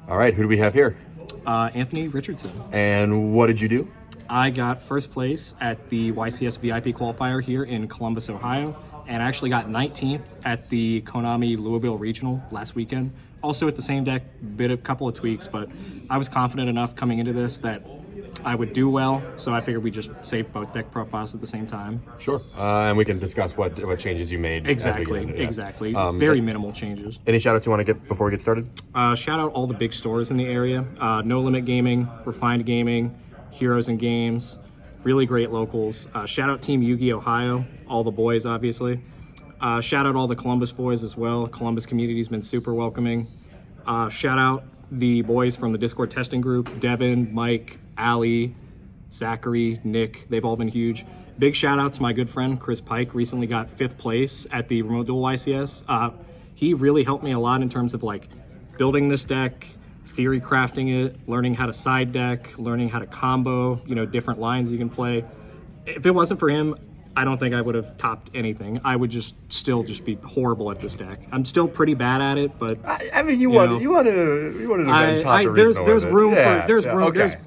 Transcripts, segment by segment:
All right, who do we have here? Anthony Richardson. And what did you do? I got first place at the YCS VIP qualifier here in Columbus, Ohio, and I actually got 19th at the Konami Louisville Regional last weekend. Also at the same deck, a couple of tweaks, but I was confident enough coming into this that I would do well, so I figured we just save both deck profiles at the same time. Sure, and we can discuss what changes you made. Exactly, exactly. Very minimal changes. Any shout outs you want to get before we get started? Shout out all the big stores in the area. No Limit Gaming, Refined Gaming, Heroes and Games, really great locals. Shout out Team Yugi Ohio, all the boys obviously. Shout out all the Columbus boys as well. Columbus community's been super welcoming. Shout out the boys from the Discord testing group, Devin, Mike, Ali, Zachary, Nick, they've all been huge. Big shout out to my good friend Chris Pike, recently got 5th place at the Remote Duel YCS. He really helped me a lot in terms of like building this deck, theory crafting it, learning how to side deck, learning how to combo, different lines you can play. If it wasn't for him, I don't think I would have topped anything. I would still be horrible at this deck. I'm still pretty bad at it, but I mean, you wanted to top there's room there's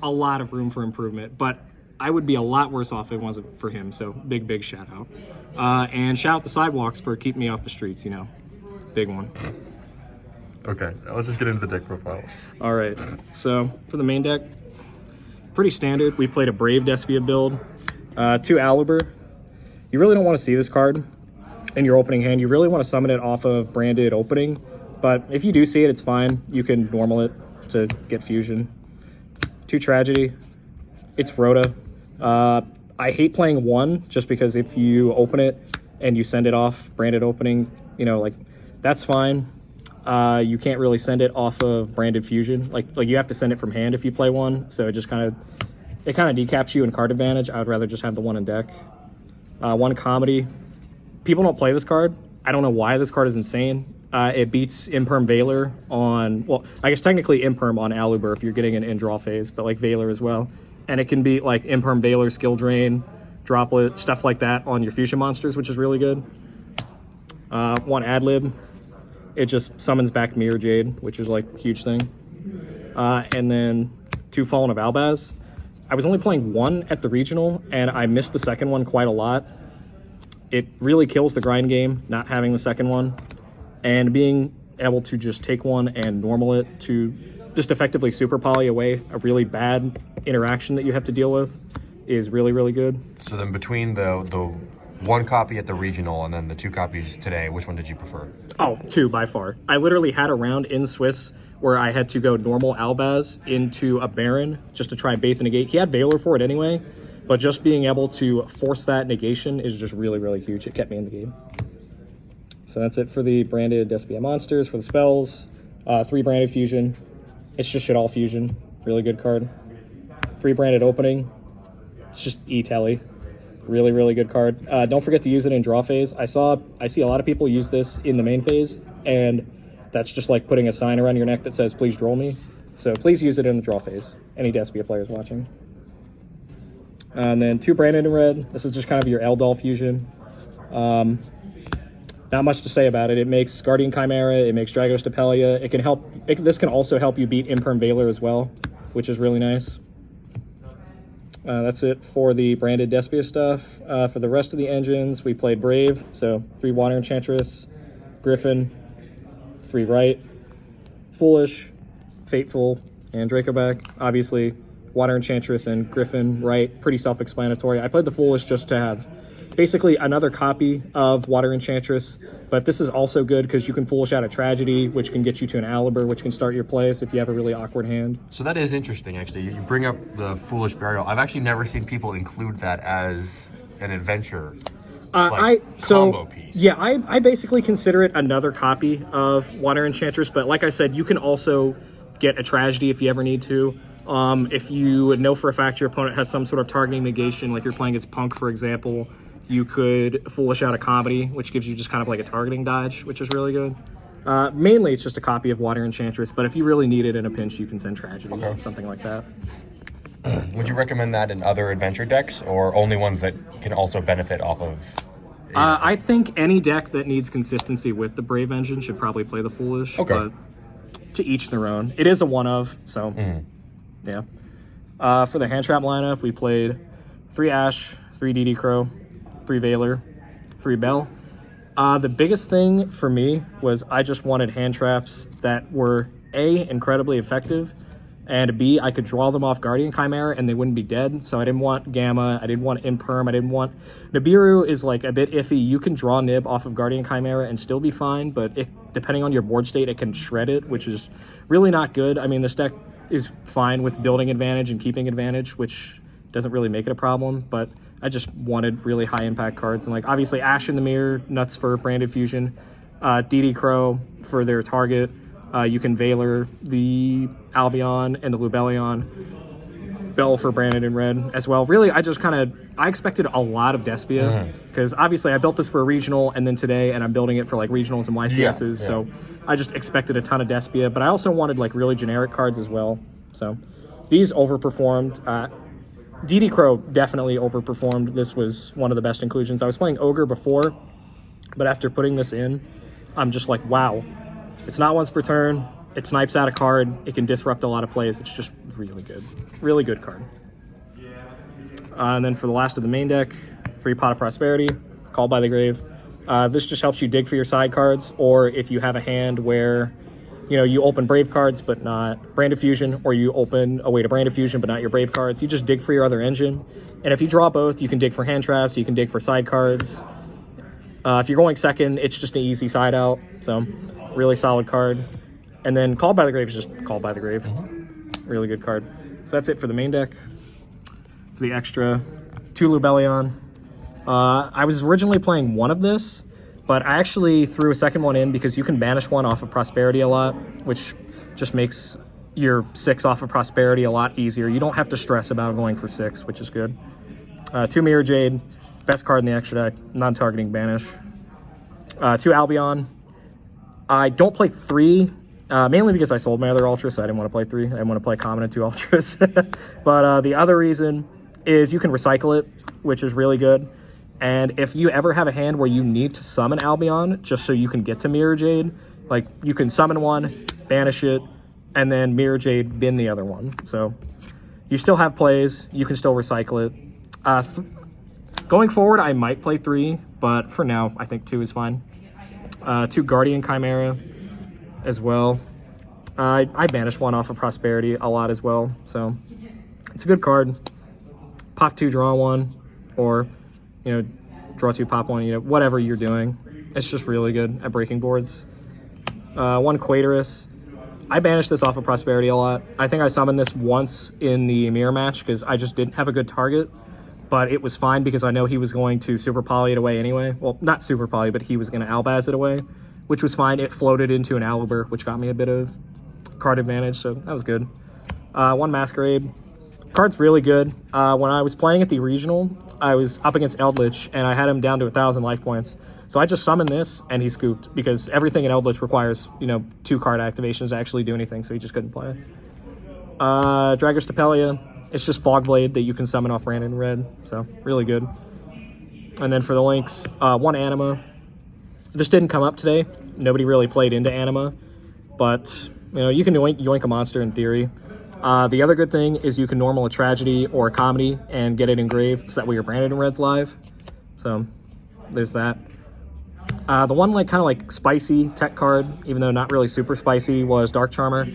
a lot of room for improvement, but I would be a lot worse off if it wasn't for him. So big shout out, and shout out the Sidewalks for keeping me off the streets. Big one. Okay, let's just get into the deck profile. All right, so for the main deck, pretty standard. We played a Brave Despia build, 2 Aluber. You really don't want to see this card in your opening hand. You really want to summon it off of branded opening, but if you do see it, it's fine. You can normal it to get fusion. 2 Tragedy. It's Rhoda. I hate playing 1 just because if you open it and you send it off branded opening, that's fine. You can't really send it off of branded fusion. Like you have to send it from hand if you play 1. So it just kind of decaps you in card advantage. I would rather just have the 1 in deck. 1 Comedy. People don't play this card. I don't know why this card is insane. It beats Imperm Veiler on, well, I guess technically Imperm on Aluber if you're getting an in-draw phase, but like Veiler as well. And it can beat like Imperm Veiler, Skill Drain, Droplet, stuff like that on your fusion monsters, which is really good. 1 Adlib. It just summons back Mirror Jade, which is like a huge thing. And then 2 Fallen of Albaz. I was only playing 1 at the regional, and I missed the second one quite a lot. It really kills the grind game, not having the second one. And being able to just take 1 and normal it to just effectively super poly away a really bad interaction that you have to deal with is really, really good. So then between the 1 copy at the regional and then the 2 copies today, which one did you prefer? Oh, 2 by far. I literally had a round in Swiss where I had to go normal Albaz into a Baron just to try and bait the negate. He had Veiler for it anyway, but just being able to force that negation is just really, really huge. It kept me in the game. So that's it for the branded Despia monsters. For the spells, 3 branded fusion. It's just shit all fusion. Really good card. 3 branded opening. It's just E-Telly. Really, really good card. Don't forget to use it in draw phase. I see a lot of people use this in the main phase, and that's just like putting a sign around your neck that says, please draw me. So please use it in the draw phase. Any Despia players watching. And then 2 branded in red. This is just kind of your Eldol fusion. Not much to say about it. It makes Guardian Chimera. It makes Dragos Depelia. It can help. This can also help you beat Imperm Veiler as well, which is really nice. That's it for the branded Despia stuff. For the rest of the engines, we played Brave. So 3 Water Enchantress, Griffin, 3 Right, Foolish, Fateful, and Dracoback. Obviously, Water Enchantress and Griffin, Right, pretty self-explanatory. I played the Foolish just to have basically another copy of Water Enchantress, but this is also good because you can Foolish out a Tragedy, which can get you to an Aluber, which can start your plays if you have a really awkward hand. So that is interesting, actually. You bring up the Foolish Burial. I've actually never seen people include that as an adventure combo piece. Yeah, I basically consider it another copy of Water Enchantress, but like I said, you can also get a Tragedy if you ever need to. If you know for a fact your opponent has some sort of targeting negation, like you're playing against Punk, for example, you could Foolish out a Comedy, which gives you just kind of like a targeting dodge, which is really good. Mainly, it's just a copy of Water Enchantress, but if you really need it in a pinch, you can send Tragedy, something like that. Would you recommend that in other adventure decks, or only ones that can also benefit off of? I think any deck that needs consistency with the Brave engine should probably play the Foolish. Okay. But to each their own. It is a one of, so yeah. For the hand trap lineup, we played 3 Ash, 3 DD Crow, 3 Veiler, 3 Bell. The biggest thing for me was I just wanted hand traps that were A, incredibly effective, and B, I could draw them off Guardian Chimera and they wouldn't be dead. So I didn't want Gamma, I didn't want Imperm, I didn't want... Nibiru is like a bit iffy. You can draw Nib off of Guardian Chimera and still be fine, but depending on your board state, it can shred it, which is really not good. I mean, this deck is fine with building advantage and keeping advantage, which doesn't really make it a problem, but I just wanted really high impact cards. And like, obviously Ash in the mirror, nuts for Branded Fusion, DD Crow for their target. You can Veiler the Albion and the Lubellion. Bell for Branded in red as well. Really, I expected a lot of Despia, because obviously I built this for a regional and then today, and I'm building it for like regionals and YCSs, so I just expected a ton of Despia, but I also wanted like really generic cards as well. So these overperformed. DD Crow definitely overperformed. This was one of the best inclusions. I was playing Ogre before, but after putting this in, I'm just like, wow. It's not once per turn. It snipes out a card. It can disrupt a lot of plays. It's just really good. Really good card. And then for the last of the main deck, 3 Pot of Prosperity, Called by the Grave. This just helps you dig for your side cards, or if you have a hand where, you know, you open Brave cards but not Branded Fusion, or you open a way to Branded Fusion but not your Brave cards, you just dig for your other engine. And if you draw both, you can dig for hand traps, you can dig for side cards. If you're going second, it's just an easy side out. So really solid card. And then Called by the Grave is just Called by the Grave. Really good card. So that's it for the main deck. For the extra, 2 Lubellion. I was originally playing one of this, but I actually threw a second one in because you can banish one off of Prosperity a lot, which just makes your 6 off of Prosperity a lot easier. You don't have to stress about going for 6, which is good. 2 Mirror Jade, best card in the extra deck, non-targeting banish. 2 Albion. I don't play 3, mainly because I sold my other Ultras, so I didn't want to play 3. I didn't want to play common and 2 Ultras. But the other reason is you can recycle it, which is really good. And if you ever have a hand where you need to summon Albion just so you can get to Mirror Jade, like you can summon one, banish it, and then Mirror Jade bin the other one. So you still have plays, you can still recycle it. Going forward, I might play 3, but for now, I think 2 is fine. 2 Guardian Chimera as well. I banished one off of Prosperity a lot as well, so it's a good card. Pop 2, draw 1, or, you know, draw 2, pop 1, you know, whatever you're doing. It's just really good at breaking boards. 1 Quaterus. I banished this off of Prosperity a lot. I think I summoned this once in the mirror match because I just didn't have a good target, but it was fine because I know he was going to Super Poly it away anyway. Well, not Super Poly, but he was going to Albaz it away, which was fine. It floated into an Alibur, which got me a bit of card advantage, so that was good. 1 Masquerade. Card's really good. When I was playing at the regional, I was up against Eldritch, and I had him down to 1,000 life points. So I just summoned this, and he scooped, because everything in Eldritch requires, you know, 2 card activations to actually do anything, so he just couldn't play. Dragger Stapelia. It's just Fogblade that you can summon off Branded in red, so really good. And then for the links, 1 Anima. This didn't come up today. Nobody really played into Anima, but, you know, you can yoink a monster in theory. The other good thing is you can normal a Tragedy or a Comedy and get it engraved, so that way your Branded in red's live. So there's that. The one kind of like spicy tech card, even though not really super spicy, was Dark Charmer.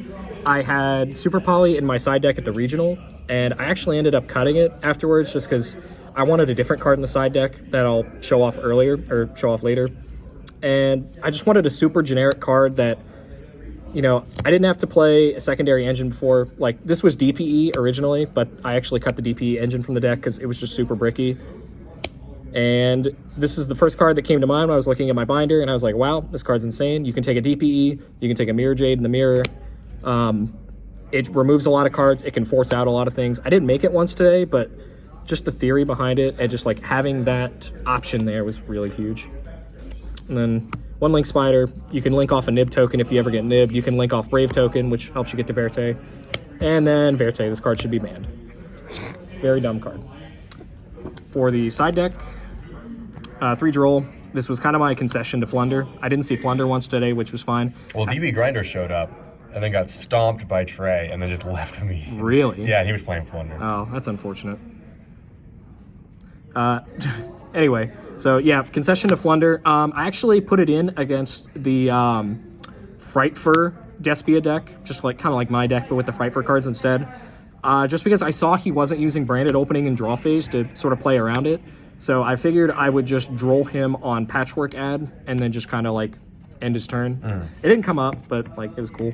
I had Super Poly in my side deck at the regional, and I actually ended up cutting it afterwards just because I wanted a different card in the side deck that I'll show off later. And I just wanted a super generic card that, you know, I didn't have to play a secondary engine before. Like, this was DPE originally, but I actually cut the DPE engine from the deck because it was just super bricky. And this is the first card that came to mind when I was looking at my binder, and I was like, wow, this card's insane. You can take a DPE, you can take a Mirror Jade in the mirror. It removes a lot of cards, it can force out a lot of things. I didn't make it once today, but just the theory behind it and just like having that option there was really huge. And then 1 Link Spider. You can link off a Nib token if you ever get nibbed. You can link off Brave token, which helps you get to Verte. And then Verte, this card should be banned. Very dumb card. For the side deck, 3 Droll. This was kind of my concession to Flunder. I didn't see Flunder once today, which was fine. Well, DB Grinder showed up and then got stomped by Trey, and then just left me. Really? Yeah, he was playing Flunder. Oh, that's unfortunate. Anyway, so yeah, concession to Flunder. I actually put it in against the Frightfur Despia deck, just like kind of like my deck, but with the Frightfur cards instead. Just because I saw he wasn't using branded opening and draw phase to sort of play around it. So I figured I would just droll him on Patchwork Ad and then just kind of like end his turn. It didn't come up, but like it was cool.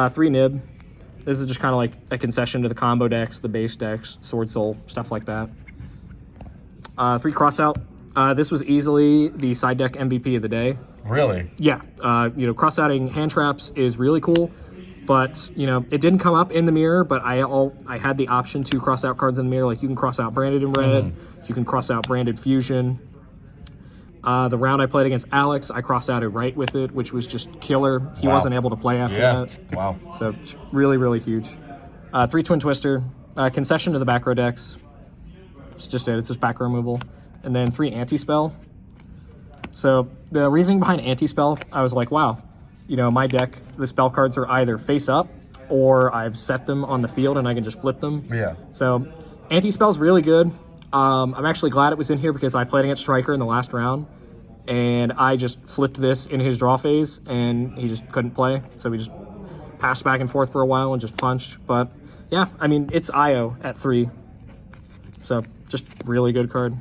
3 Nib. This is just kind of like a concession to the combo decks, the base decks, Sword Soul, stuff like that. 3 Crossout. This was easily the side deck MVP of the day. Really? Yeah. You know, cross-outing hand traps is really cool. But, you know, it didn't come up in the mirror, but I had the option to cross out cards in the mirror. Like, you can cross out Branded in red. You can cross out Branded Fusion. The round I played against Alex, I cross-outed right with it, which was just killer. He wasn't able to play after that. Wow. So, really, really huge. 3 Twin Twister. Concession to the back row decks. It's just it. It's just back row removal. And then 3 Anti-Spell. So, the reasoning behind Anti-Spell, I was like, wow. You know, my deck, the spell cards are either face up or I've set them on the field and I can just flip them. Yeah. So, Anti-Spell's really good. I'm actually glad it was in here because I played against Striker in the last round and I just flipped this in his draw phase and he just couldn't play. So we just passed back and forth for a while and just punched. But yeah, I mean, it's IO at 3. So, just really good card.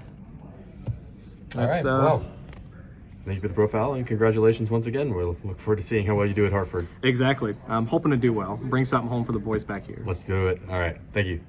That's, all right, well. Thank you for the profile, and congratulations once again. We'll look forward to seeing how well you do at Hartford. Exactly. I'm hoping to do well. Bring something home for the boys back here. Let's do it. All right. Thank you.